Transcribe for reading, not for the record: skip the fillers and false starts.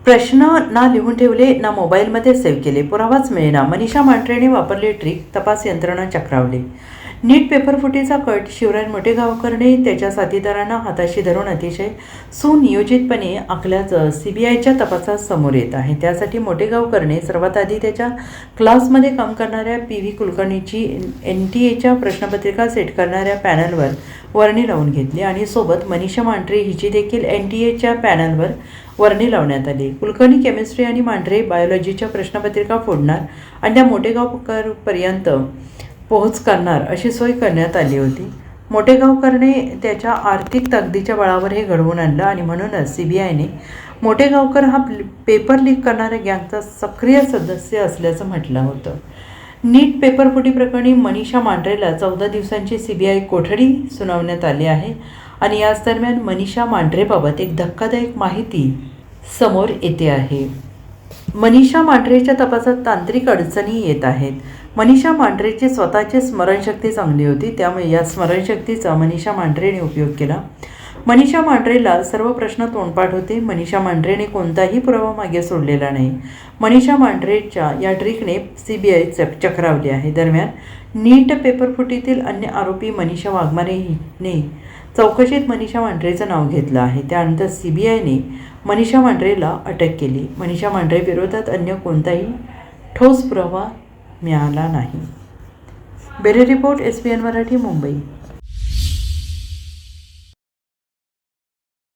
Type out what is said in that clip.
प्रश्न ना लिहून ठेवले ना मोबाईलमध्ये सेव्ह केले, पुरावाच मिळेना. मनीषा मांढरेने वापरली ट्रिक, तपास यंत्रणा चक्रावली. नीट पेपरफुटीचा कट शिवराय मोटेगावकरने त्याच्या साथीदारांना हाताशी धरून अतिशय सुनियोजितपणे आखल्याचं सीबीआयच्या तपासात समोर येत आहे. त्यासाठी मोटेगावकरने सर्वात आधी त्याच्या क्लासमध्ये काम करणाऱ्या पी.व्ही. कुलकर्णीची NTA प्रश्नपत्रिका सेट करणाऱ्या पॅनलवर वर्णी लावून घेतली आणि सोबत मनीषा मांढरे हिची देखील NTA पॅनलवर वर्णी लावण्यात आली. कुलकर्णी केमिस्ट्री आणि मांढरे बायोलॉजीच्या प्रश्नपत्रिका फोडणार आणि त्या मोटेगावकरपर्यंत पोहोच करणार अशी सोय करण्यात आली होती. मोटेगावकरने त्याच्या आर्थिक ताकदीच्या बळावर हे घडवून आणलं आणि म्हणूनच सीबीआयने मोटेगावकर हा पेपर लीक करणाऱ्या गँगचा सक्रिय सदस्य असल्याचं म्हटलं होतं. नीट पेपरफुटी प्रकरणी मनीषा मांढरेला 14 दिवसांची सीबीआय कोठडी सुनावण्यात आली आहे आणि याच दरम्यान मनीषा मांढरेबाबत एक धक्कादायक माहिती समोर येते आहे. मनीषा मांढरेच्या तपासात तांत्रिक अडचणी येत आहेत. मनीषा मांढरेची स्वतःची स्मरणशक्ती चांगली होती, त्यामुळे या स्मरणशक्तीचा मनीषा मांढरेने उपयोग केला. मनीषा मांढरेला सर्व प्रश्न तोंडपाठ होते. मनीषा मांढरेने कोणताही पुरावा मागे सोडलेला नाही. मनीषा मांढरेच्या या ट्रिकने सीबीआय चक्रावली आहे. दरम्यान नीट पेपरफुटीतील अन्य आरोपी मनीषा वाघमारेने चौकशीत मनीषा मांढरेचं नाव घेतलं आहे. त्यानंतर सीबीआयने मनीषा मांढरेला अटक केली. मनीषा मांढरे विरोधात अन्य कोणताही ठोस पुरावा मिळाला नाही. Bureau report, SBN Marathi, Mumbai.